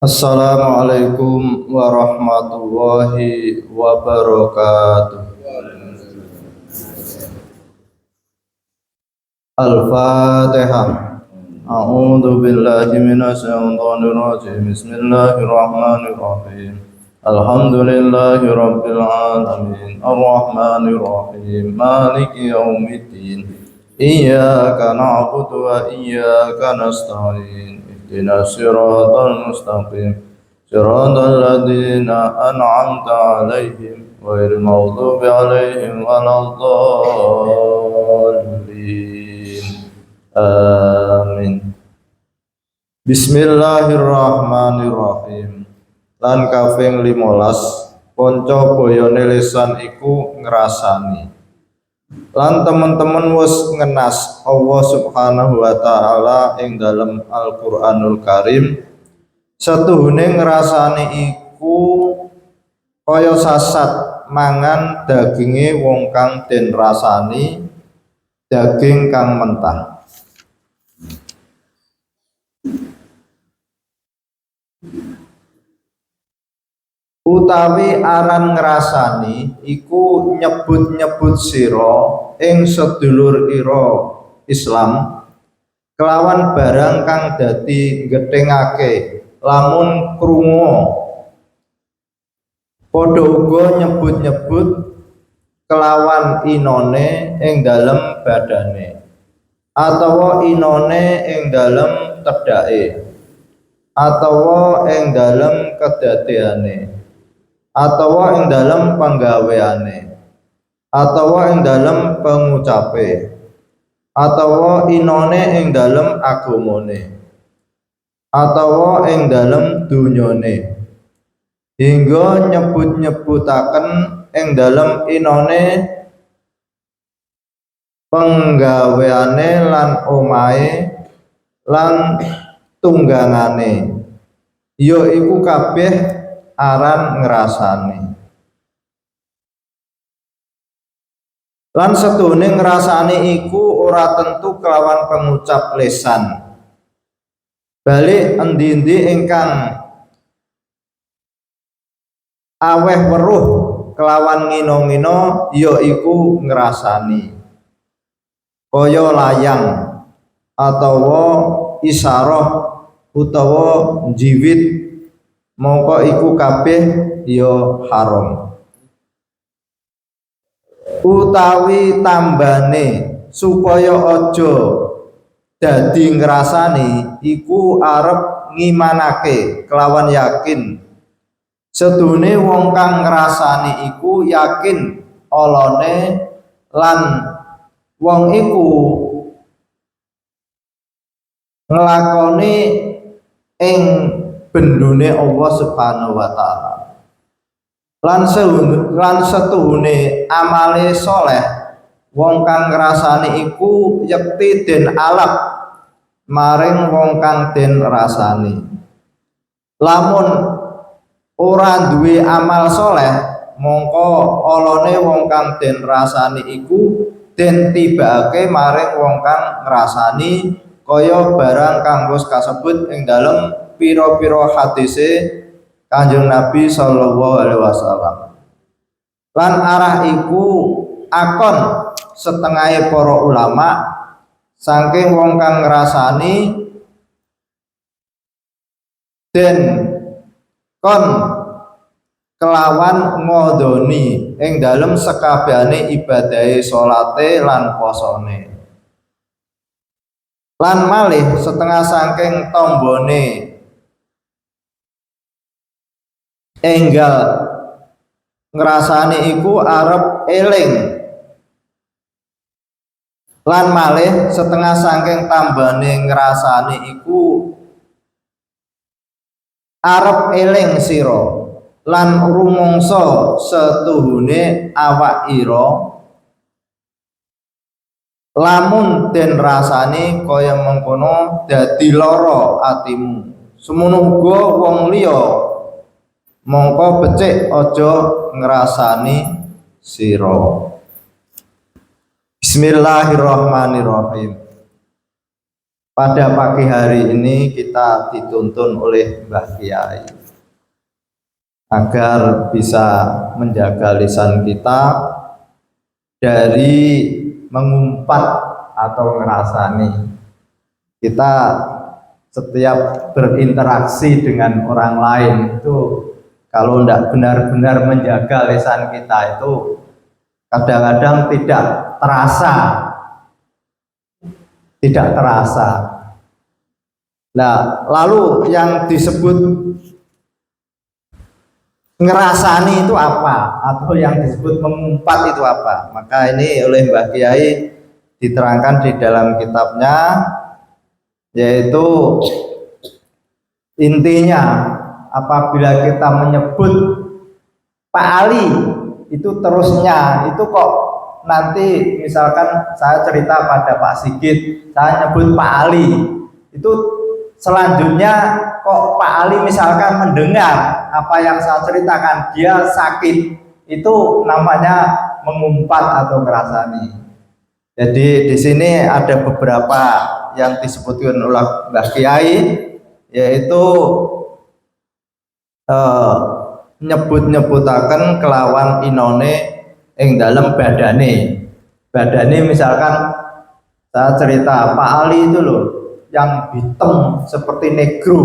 Assalamualaikum warahmatullahi wabarakatuh. Al-Fatihah. A'udzu billahi minasy syaithanir rajim. Bismillahirrahmanirrahim. Alhamdulillahi rabbil alamin. Arrahmanir rahim. Maliki yaumiddin. Iyyaka na'budu wa iyyaka nasta'in. Ihdinas siratal mustaqim. Siratal ladzina an'amta 'alaihim ghairil maghdubi 'alaihim waladdallin. Amin. Bismillahirrahmanirrahim. Lan kaping 15 kanca boyone lisan iku ngrasani. Lan teman-teman wis ngenas Allah Subhanahu wa taala ing dalam Al-Qur'anul Karim setuhune ngrasani iku kaya sasat mangan daginge wong kang den rasani daging kang mentah. Utawi aran ngrasani iku nyebut-nyebut sira ing sedulur ira Islam kelawan barang kang dadi gethingake lamun krungu. Padha uga nyebut-nyebut kelawan inone ing dalem badane atawa inone ing dalem tedhake atawa ing dalem kedadeane atawa ing dalam panggaweane atawa ing dalam pengucape atawa inone ing dalam agamane atawa ing dalam dunyane hingga nyebut-nyebutaken ing dalam inone penggaweane lan omahe lan tunggangane ya iku kabeh aran ngrasani. Lan sedune ngrasani iku ora tentu kelawan pengucap lisan. Balik endi-endi ingkang aweh weruh kelawan ngino-ngino ya iku ngrasani. Kaya layang atawa isyarah utawa jiwit mongko iku kabeh ya haram. Utawi tambane supaya aja dadi ngrasani iku arep ngimanake kelawan yakin sedune wong kang ngrasani iku yakin olone lan wong iku nglakoni ing bendune Allah Subhanahu wa taala. Lan setuhune amale soleh wong kang ngrasani iku yekti den alap maring wong kang den rasani. Lamun ora duwe amal soleh mongko olone wong kang den rasani iku den tibake maring wong kang ngrasani kaya barang kang wis kasebut ing dalem pira-pira hadise Kanjeng Nabi sallallahu alaihi wasallam. Lan arah iku akon setengahe para ulama saking wong kang ngrasani den kon kelawan ngodoni ing dalem sekabehane ibadahe salate lan posone. Lan malih setengah saking tombone enggal ngrasani iku arep eling. Lan malih setengah saking tambane ngrasani iku arep eling sira lan rumangsa setuhune awak ira lamun den rasani kaya mengkono dadi lara atimu. Semono uga wong liya mongko becik aja ngrasani sira. Bismillahirrahmanirrahim. pada pagi hari ini kita dituntun oleh Mbah Kiai agar bisa menjaga lisan kita dari mengumpat atau ngerasani. Kita setiap berinteraksi dengan orang lain itu kalau tidak benar-benar menjaga lisan kita itu kadang-kadang tidak terasa. Nah, lalu yang disebut ngerasani itu apa? Atau yang disebut mengumpat itu apa? Maka ini oleh Mbah Kiai diterangkan di dalam kitabnya, yaitu intinya apabila kita menyebut Pak Ali itu terusnya itu kok nanti misalkan saya cerita pada Pak Sigit, saya nyebut Pak Ali, itu selanjutnya kok Pak Ali misalkan mendengar apa yang saya ceritakan, dia sakit, itu namanya mengumpat atau ngerasani. Jadi di sini ada beberapa yang disebutkan oleh Mbah Kiai, yaitu nyebut-nyebutaken kelawan inone ing dalam badane misalkan saya cerita Pak Ali itu loh yang hitam seperti negro.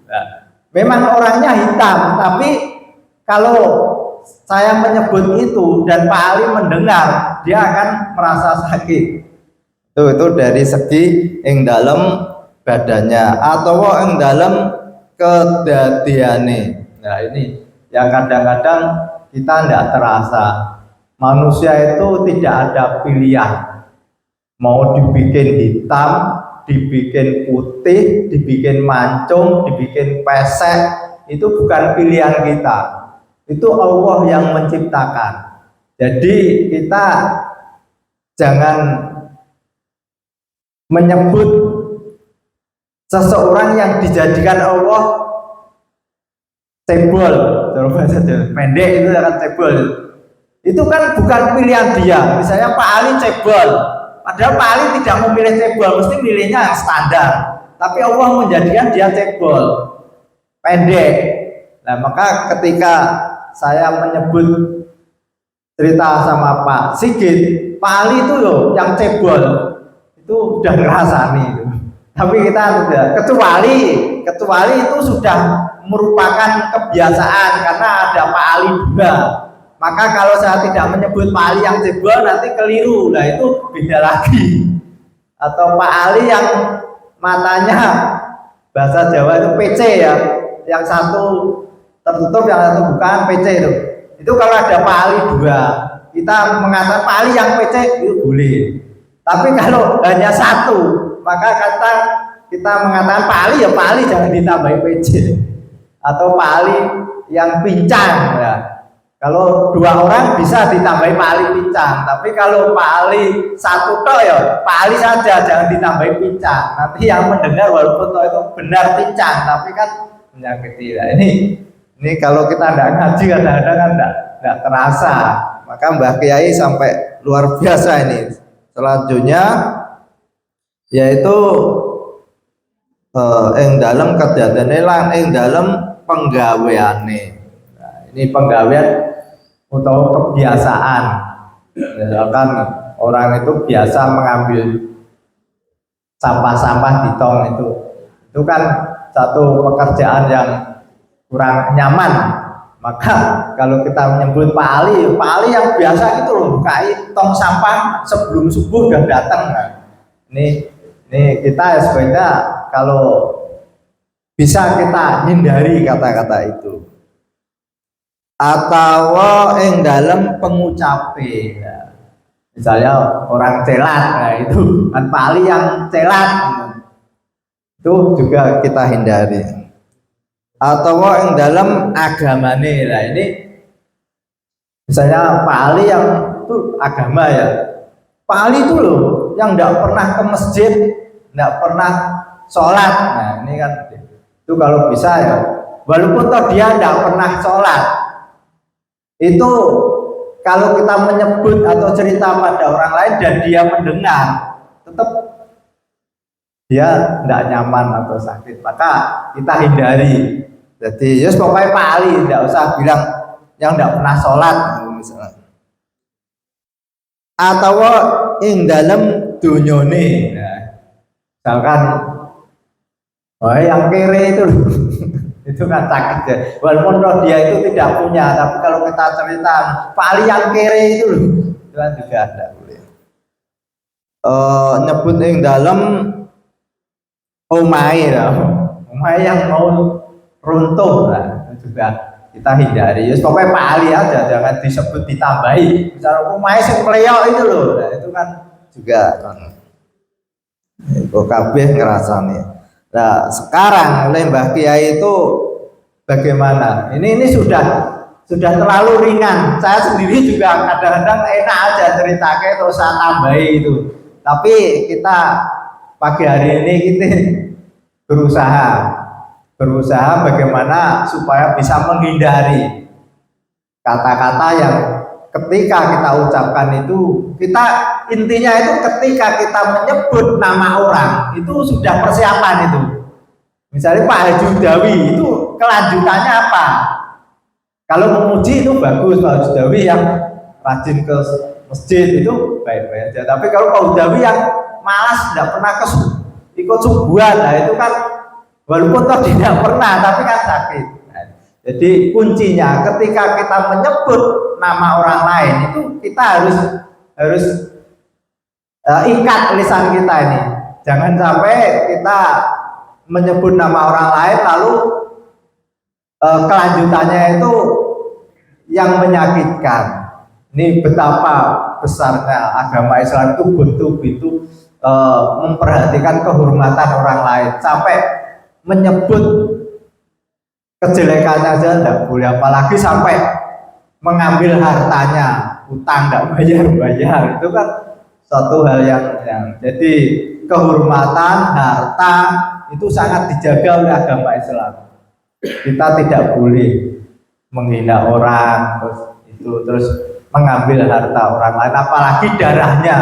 Nah, memang orangnya hitam, tapi kalau saya menyebut itu dan Pak Ali mendengar, dia akan merasa sakit. Itu dari segi ing dalam badannya atau ing dalam kedadiane. Nah, ini yang kadang-kadang kita tidak terasa. Manusia itu tidak ada pilihan, mau dibikin hitam, dibikin putih, dibikin mancung, dibikin pesek, itu bukan pilihan kita, itu Allah yang menciptakan. Jadi kita jangan menyebut seseorang yang dijadikan Allah cebol, pendek itu akan cebol. Itu kan bukan pilihan dia. Misalnya Pak Ali cebol, padahal Pak Ali tidak memilih cebol, mesti milihnya yang standar. Tapi Allah menjadikan dia cebol, pendek. Nah, maka ketika saya menyebut cerita sama Pak Sigit, Pak Ali itu loh yang cebol, itu udah ngerasani itu. Tapi kita tidak, kecuali itu sudah merupakan kebiasaan karena ada Pak Ali juga. Maka kalau saya tidak menyebut Pak Ali yang cebol nanti keliru, nah itu beda lagi. Atau Pak Ali yang matanya bahasa Jawa itu PC ya, yang satu tertutup yang satu bukan, PC itu. Itu kalau ada Pak Ali dua, kita mengatakan Pak Ali yang PC itu boleh. Tapi kalau hanya satu, maka kita mengatakan Pak Ali ya Pak Ali, jangan ditambahi PC. Atau Pak Ali yang pincang ya. Kalau dua orang bisa ditambahi Pak Ali pincang, tapi kalau Pak Ali satu tok ya Pak Ali saja, jangan ditambahi pincang. Nanti yang mendengar walaupun tok itu benar pincang, tapi kan menyakiti. Nah, ini kalau kita tidak ngaji kadang-kadang kan tidak terasa. Maka Mbah Kiai sampai luar biasa ini. Selanjutnya yaitu ing dalam kedadiane lan ing dalam penggaweane. Nah, ini penggawean atau kebiasaan. Misalkan orang itu biasa mengambil sampah-sampah di tong itu kan satu pekerjaan yang kurang nyaman. Maka kalau kita menyebut Pak Ali yang biasa itu loh bukai tong sampah sebelum subuh udah datang. Nah, ini kita sebenarnya kalau bisa kita hindari kata-kata itu. Atau yang dalam pengucape ya. Misalnya orang celat, nah itu kan Pak Ali yang celat, itu juga kita hindari. Atau yang dalam agamane, nah ini misalnya Pak Ali yang itu agama ya, Pak Ali itu loh yang tidak pernah ke masjid, tidak pernah sholat. Nah ini kan itu kalau bisa ya, walaupun toh dia tidak pernah sholat, itu kalau kita menyebut atau cerita pada orang lain dan dia mendengar, tetap dia tidak nyaman atau sakit, maka kita hindari. Jadi ya pokoknya pali, tidak usah bilang yang tidak pernah sholat misalnya. Atau ing dalam dunyone, nah, misalkan yang kere itu itu kan sakit ya. Walaupun roh dia itu tidak punya, tapi kalau kita cerita pali yang kere itu kan juga ada boleh. Nyebut ing dalam omahe yang mau runtuh, nah, itu juga kita hindari. Ya pokoknya pali aja, jangan disebut ditambahi. Misalnya omahe sing kleyok itu loh, nah, itu kan juga kok kabeh ngerasani. Nah, sekarang oleh Mbah Kiai itu bagaimana? Ini sudah terlalu ringan. Saya sendiri juga kadang-kadang enak aja ceritanya terus saya tambahi itu. Tapi kita pagi hari ini kita berusaha bagaimana supaya bisa menghindari kata-kata yang ketika kita ucapkan itu, kita intinya itu ketika kita menyebut nama orang itu sudah persiapan itu. Misalnya Pak Haji Udawi itu kelanjutannya apa? Kalau memuji itu bagus, Pak Haji Udawi yang rajin ke masjid itu baik-baik aja. Tapi kalau Pak Udawi yang malas tidak pernah ikut subuhan, nah itu kan walaupun toh tidak pernah tapi kan sakit. Jadi kuncinya ketika kita menyebut nama orang lain itu kita harus ikat lisan kita ini. Jangan sampai kita menyebut nama orang lain lalu kelanjutannya itu yang menyakitkan. Ini betapa besarnya agama Islam itu betul-betul memperhatikan kehormatan orang lain sampai menyebut kejelekannya aja tidak boleh, apalagi sampai mengambil hartanya, utang tidak bayar itu kan suatu hal yang jadi kehormatan harta itu sangat dijaga oleh agama Islam. Kita tidak boleh menghina orang terus mengambil harta orang lain, apalagi darahnya,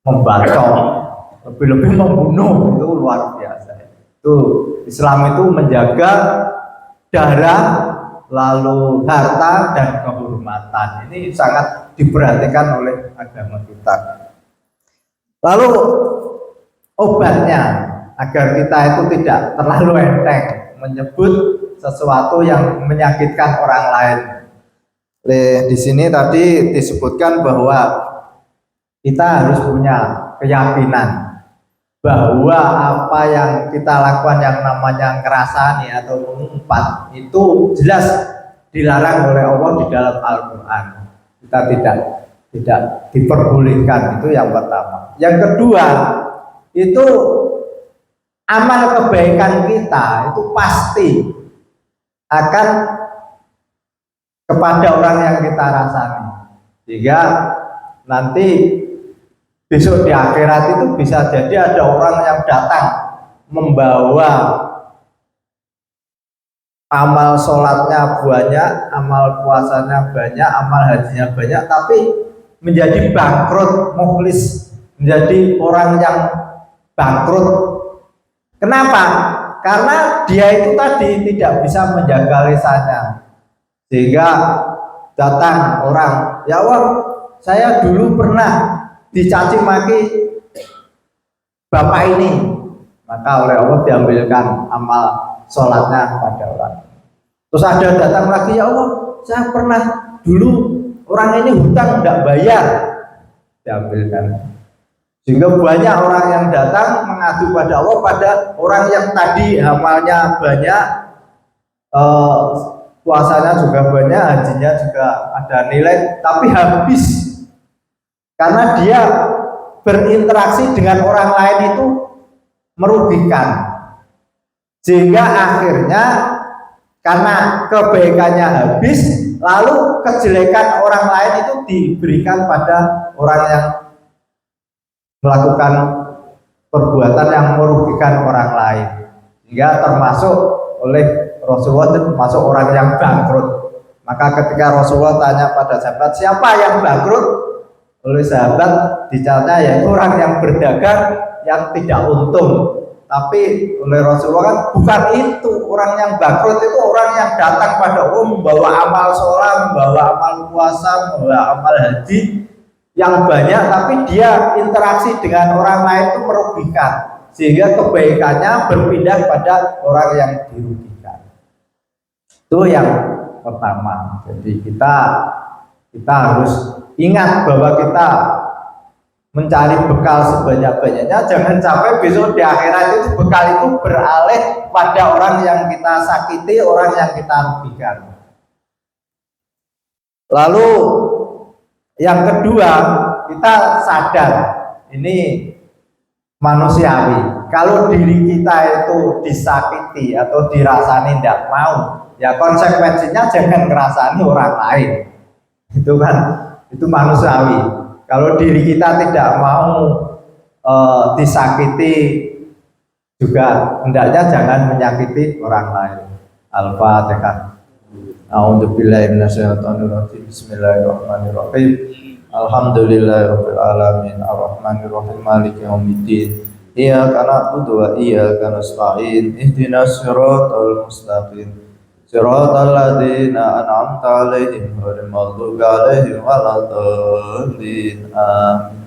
membacok, lebih-lebih membunuh, itu luar biasa. Itu Islam itu menjaga darah, lalu harta dan kehormatan. Ini sangat diperhatikan oleh agama kita. Lalu obatnya agar kita itu tidak terlalu enteng menyebut sesuatu yang menyakitkan orang lain. Di sini tadi disebutkan bahwa kita harus punya keyakinan bahwa apa yang kita lakukan yang namanya ngerasani atau mengumpat itu jelas dilarang oleh Allah di dalam Al-Quran. Kita tidak diperbolehkan, itu yang pertama. Yang kedua, itu amal kebaikan kita itu pasti akan kepada orang yang kita rasani, sehingga nanti besok di akhirat itu bisa jadi ada orang yang datang membawa amal sholatnya banyak, amal puasanya banyak, amal hajinya banyak, tapi menjadi bangkrut, mukhlis, menjadi orang yang bangkrut. Kenapa? Karena dia itu tadi tidak bisa menjaga lisannya, sehingga datang orang, ya Allah, saya dulu pernah dicaci maki bapak ini, maka oleh Allah diambilkan amal sholatnya kepada orang. Terus ada datang lagi, ya Allah, saya pernah dulu orang ini hutang tidak bayar, diambilkan. Sehingga banyak orang yang datang mengadu pada Allah, pada orang yang tadi amalnya banyak, puasanya juga banyak, hajinya juga ada nilai, tapi habis karena dia berinteraksi dengan orang lain itu merugikan, sehingga akhirnya karena kebaikannya habis, lalu kejelekan orang lain itu diberikan pada orang yang melakukan perbuatan yang merugikan orang lain, sehingga termasuk oleh Rasulullah termasuk orang yang bangkrut. Maka ketika Rasulullah tanya pada sahabat, siapa yang bangkrut? oleh sahabat dicatatnya yaitu orang yang berdagang yang tidak untung. Tapi oleh Rasulullah kan bukan itu, orang yang bangkrut itu orang yang datang pada membawa amal sholat, membawa amal puasa, membawa amal haji yang banyak, tapi dia interaksi dengan orang lain itu merugikan, sehingga kebaikannya berpindah pada orang yang dirugikan. Itu yang pertama. Jadi kita harus ingat bahwa kita mencari bekal sebanyak-banyaknya, jangan sampai besok di akhirat itu bekal itu beralih pada orang yang kita sakiti, orang yang kita rugikan. Lalu yang kedua, kita sadar ini manusiawi. Kalau diri kita itu disakiti atau dirasani tidak mau, ya konsekuensinya jangan ngerasani orang lain. Itu kan, itu manusiawi. Kalau diri kita tidak mau disakiti, juga hendaknya jangan menyakiti orang lain. Al-Fatihah. A'udzubillahi minasyaitonirrajim. Bismillahirrahmanirrahim. Alhamdulillahirabbil alamin arrahmanirrahim maliki yaumiddin. Iyyaka na'budu wa iyyaka nasta'in. Ihdinas siratal mustaqim. Siratal ladzina an'amta 'alaihim ghairil maghdubi 'alaihim waladdallin. Amin.